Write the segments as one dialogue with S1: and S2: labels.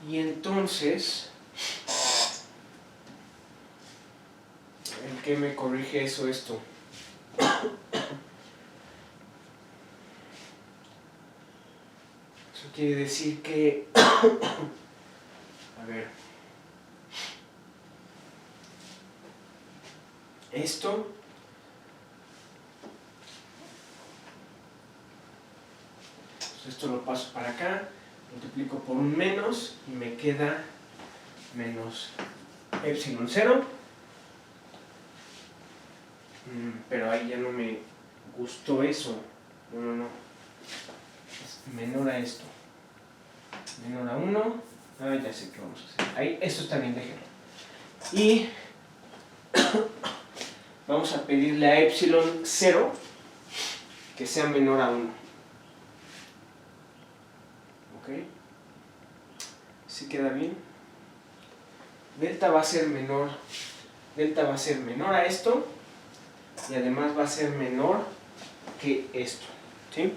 S1: Y entonces, ¿en qué me corrige eso esto? Eso quiere decir que, a ver, esto lo paso para acá, multiplico por un menos y me queda menos epsilon 0. Pero ahí ya no me gustó eso. No. Es menor a esto. Menor a 1. Ya sé qué vamos a hacer. Ahí, esto está bien, déjenlo. Y vamos a pedirle a epsilon 0 que sea menor a 1. ¿Ok? ¿Sí queda bien? Delta va a ser menor. Delta va a ser menor a esto. Y además va a ser menor que esto. ¿Sí?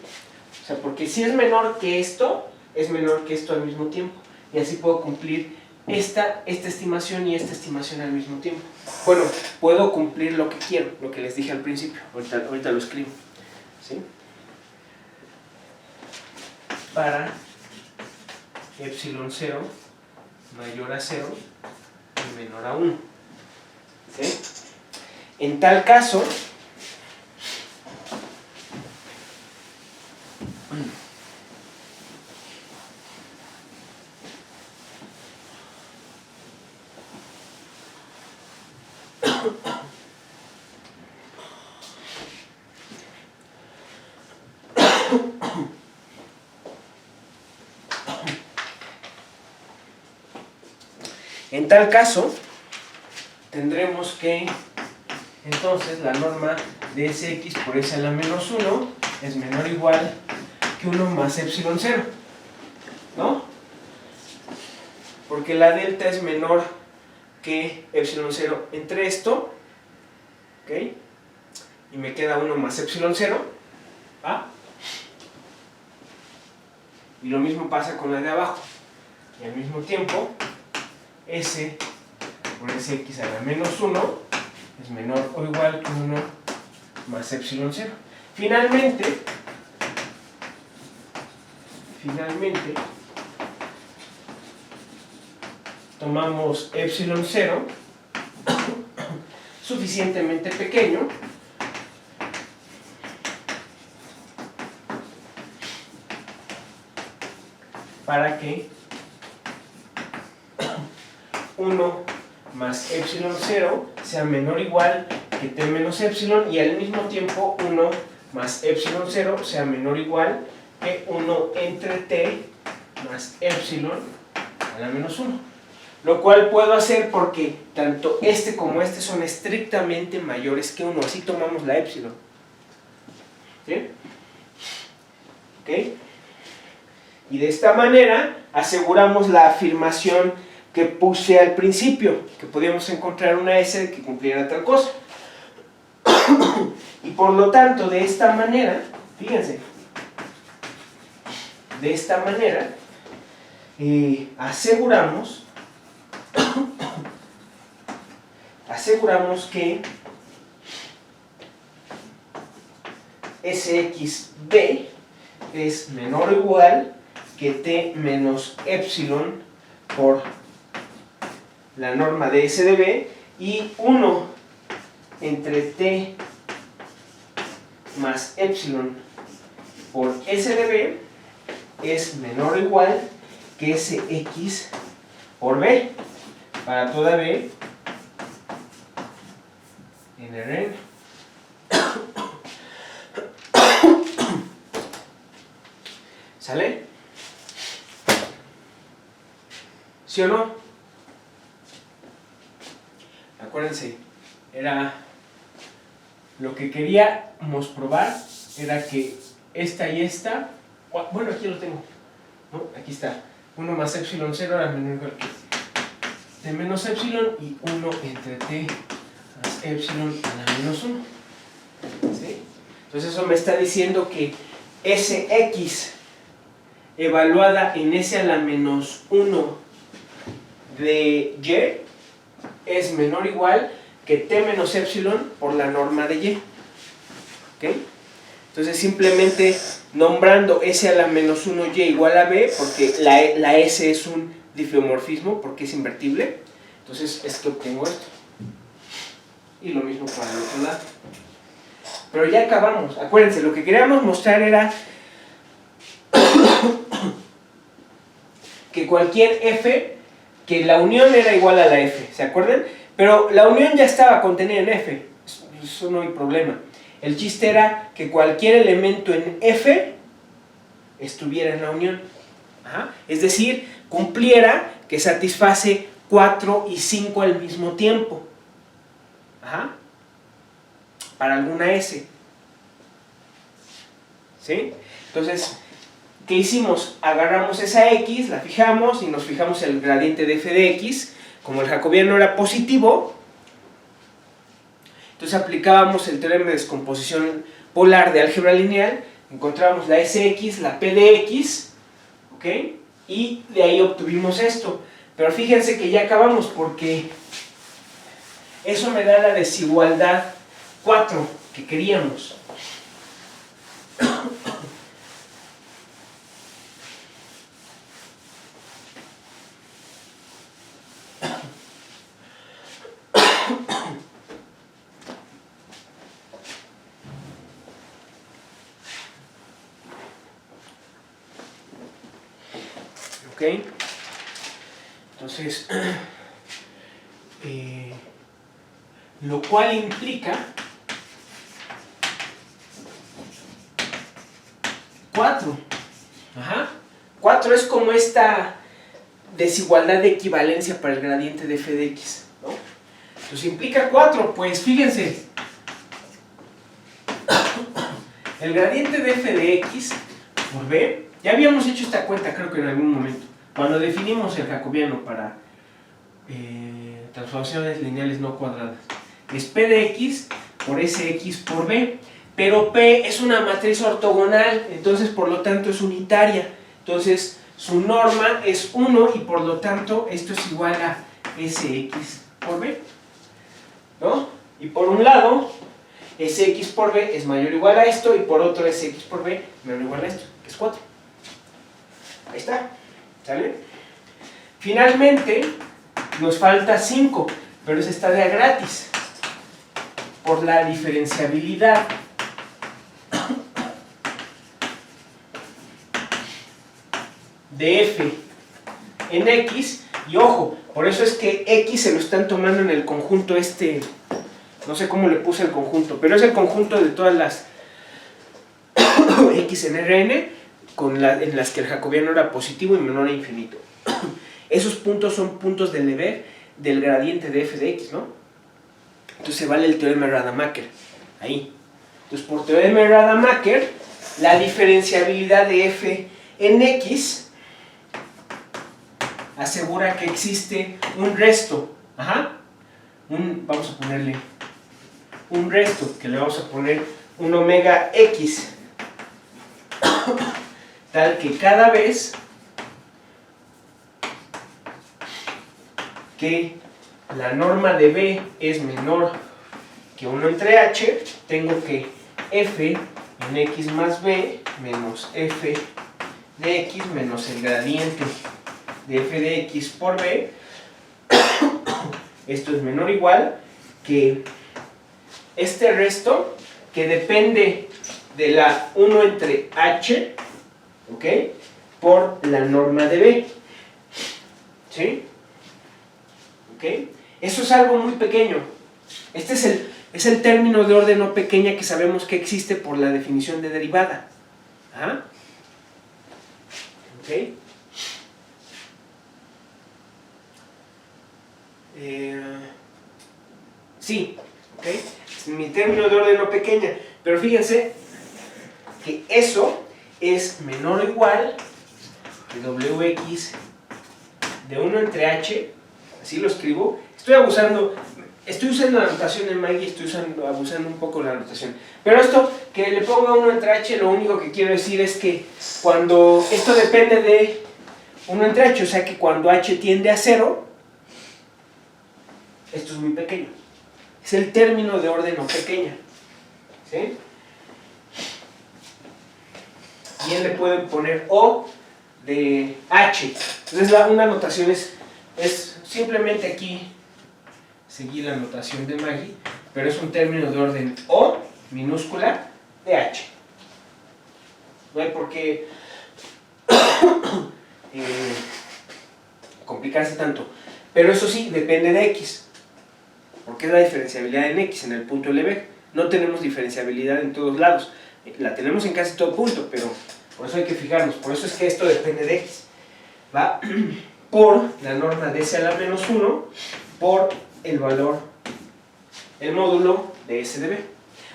S1: O sea, porque si es menor que esto, es menor que esto al mismo tiempo. Y así puedo cumplir esta estimación y esta estimación al mismo tiempo. Bueno, puedo cumplir lo que quiero, lo que les dije al principio. Ahorita lo escribo. ¿Sí? Para epsilon 0 mayor a 0 y menor a 1. ¿Sí? En tal caso, tendremos que, entonces, la norma de Sx por S a la menos 1 es menor o igual que 1 más epsilon 0, ¿no? Porque la delta es menor que epsilon 0 entre esto, ¿ok? Y me queda 1 más epsilon 0, ¿va? Y lo mismo pasa con la de abajo. Y al mismo tiempo, S por Sx a la menos 1 es menor o igual que 1 más epsilon 0. Finalmente, tomamos epsilon 0 suficientemente pequeño para que 1 más epsilon 0 sea menor o igual que t menos epsilon, y al mismo tiempo 1 más epsilon 0 sea menor o igual que 1 entre t más epsilon a la menos 1. Lo cual puedo hacer porque tanto este como este son estrictamente mayores que 1. Así tomamos la epsilon. ¿Sí? ¿Ok? Y de esta manera aseguramos la afirmación que puse al principio, que podíamos encontrar una S que cumpliera tal cosa. Y por lo tanto, de esta manera, fíjense, de esta manera aseguramos que Sxb es menor o igual que t menos epsilon por la norma de S de B, y 1 entre t más epsilon por S de B es menor o igual que Sx por B para toda B en Rn. ¿Sale? ¿Sí o no? Acuérdense, era lo que queríamos probar, era que esta y esta, bueno, aquí lo tengo, ¿no? Aquí está, 1 más epsilon 0 era menor o igual que t menos epsilon, y 1 entre t más epsilon a la menos 1. ¿Sí? Entonces eso me está diciendo que Sx evaluada en S a la menos 1 de Y es menor o igual que T menos epsilon por la norma de Y. ¿Ok? Entonces simplemente nombrando S a la menos 1Y igual a B, porque la S es un difeomorfismo, porque es invertible, entonces es que obtengo esto. Y lo mismo para el otro lado. Pero ya acabamos. Acuérdense, lo que queríamos mostrar era que cualquier F, que la unión era igual a la F, ¿se acuerdan? Pero la unión ya estaba contenida en F, eso no hay problema. El chiste era que cualquier elemento en F estuviera en la unión. Ajá. Es decir, cumpliera que satisface 4 y 5 al mismo tiempo. Ajá. Para alguna S. ¿Sí? Entonces, ¿qué hicimos? Agarramos esa X, la fijamos y nos fijamos el gradiente de f de X. Como el jacobiano era positivo, entonces aplicábamos el teorema de descomposición polar de álgebra lineal, encontrábamos la Sx, la P de X, ¿ok? Y de ahí obtuvimos esto. Pero fíjense que ya acabamos porque eso me da la desigualdad 4 que queríamos. ¿Ok? Entonces, lo cual implica 4. Ajá. 4 es como esta desigualdad de equivalencia para el gradiente de f de x, ¿no? Entonces implica 4, pues fíjense. El gradiente de f de x por b, ya habíamos hecho esta cuenta creo que en algún momento, cuando definimos el jacobiano para transformaciones lineales no cuadradas. Es p de x por sx por b, pero p es una matriz ortogonal, entonces por lo tanto es unitaria, entonces su norma es 1 y por lo tanto esto es igual a sx por b, ¿no? Y por un lado sx por b es mayor o igual a esto y por otro sx por b menor o igual a esto, que es 4. Ahí está, ¿sale? Finalmente nos falta 5, pero esa está de a gratis por la diferenciabilidad de f en x, y ojo, por eso es que x se lo están tomando en el conjunto este, no sé cómo le puse el conjunto, pero es el conjunto de todas las x en Rn en las que el jacobiano era positivo y menor a infinito. Esos puntos son puntos del deber del gradiente de f de x, ¿no? Entonces vale el teorema de Rademacher, ahí. Entonces por teorema de Rademacher, la diferenciabilidad de f en x asegura que existe un resto, vamos a ponerle un resto, que le vamos a poner un omega x, tal que cada vez que la norma de b es menor que 1 entre h, tengo que f en x más b menos f de x menos el gradiente de f de x por b, esto es menor o igual que este resto que depende de la 1 entre h, ¿ok? Por la norma de b, ¿sí? ¿Ok? Eso es algo muy pequeño. Este es el término de orden no pequeña que sabemos que existe por la definición de derivada. ¿Ah? ¿Ok? Sí, ¿ok? Es mi término de orden no pequeña, pero fíjense que eso es menor o igual que wx de 1 entre h, así lo escribo. Estoy usando la notación en Maggie, estoy abusando un poco de la notación. Pero esto, que le ponga 1 entre h, lo único que quiero decir es que cuando esto depende de 1 entre h, o sea que cuando h tiende a 0, esto es muy pequeño. Es el término de orden no pequeña. ¿Sí? Bien le pueden poner O de H. Entonces una notación es simplemente aquí seguir la notación de Maggie, pero es un término de orden O minúscula de H. No hay por qué complicarse tanto. Pero eso sí, depende de X. Porque es la diferenciabilidad en X, en el punto LB. No tenemos diferenciabilidad en todos lados. La tenemos en casi todo punto, pero por eso hay que fijarnos. Por eso es que esto depende de X. ¿Va? Por la norma de S a la menos 1 por el valor, el módulo de S de B.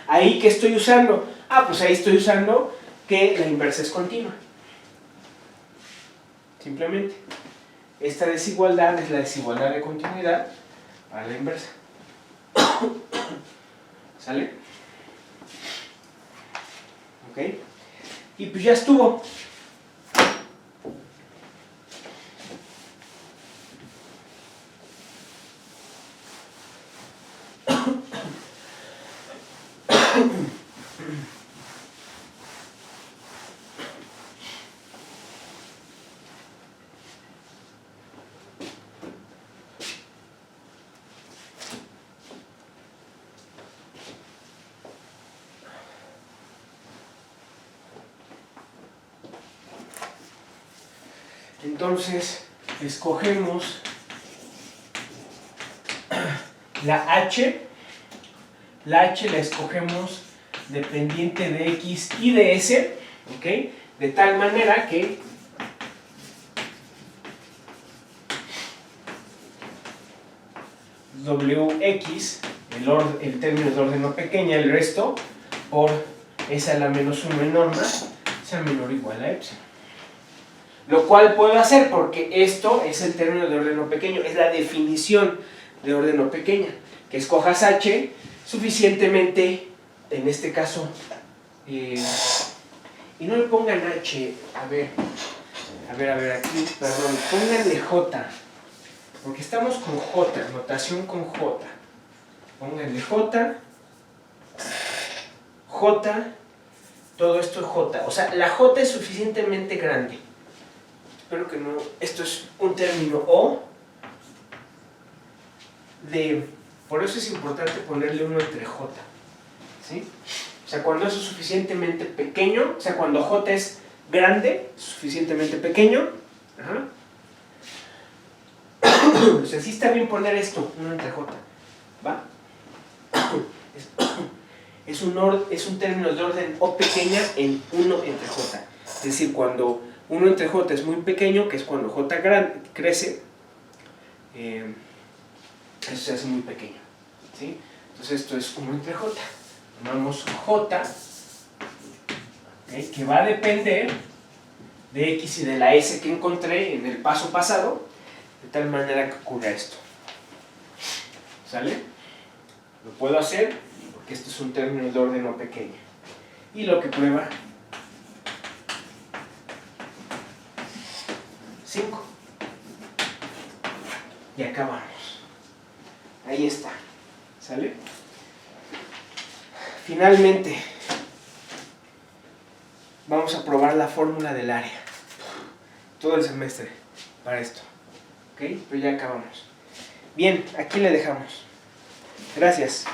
S1: ¿Ahí qué estoy usando? Pues ahí estoy usando que la inversa es continua. Simplemente. Esta desigualdad es la desigualdad de continuidad para la inversa. ¿Sale? ¿Ok? Y pues ya estuvo. Entonces, escogemos la H. La H la escogemos dependiente de X y de S, ¿ok? De tal manera que WX, el término de orden no pequeña, el resto, por S a la menos 1 en norma, sea menor o igual a epsilon. Lo cual puedo hacer porque esto es el término de orden no pequeño, es la definición de orden no pequeña. Que escojas H suficientemente, en este caso, y no le pongan H, a ver, aquí, perdón, pónganle J, porque estamos con J, notación con J. Pónganle J, todo esto es J, o sea, la J es suficientemente grande. Espero que no, esto es un término O de, por eso es importante ponerle uno entre J, ¿sí? O sea, cuando eso es suficientemente pequeño, o sea, cuando J es grande, suficientemente pequeño, ajá. O sea, sí está bien poner esto, uno entre J, ¿va? Es un término de orden O pequeña en 1 entre J. Es decir, cuando 1 entre J es muy pequeño, que es cuando J crece, eso se hace muy pequeño, ¿sí? Entonces esto es 1 entre J. Tomamos J, ¿okay? Que va a depender de X y de la S que encontré en el paso pasado, de tal manera que ocurra esto. ¿Sale? Lo puedo hacer porque este es un término de orden no pequeño. Y lo que prueba 5. Y acabamos. Ahí está. ¿Sale? Finalmente, vamos a probar la fórmula del área. Todo el semestre para esto. ¿Ok? Pero ya acabamos. Bien, aquí le dejamos. Gracias.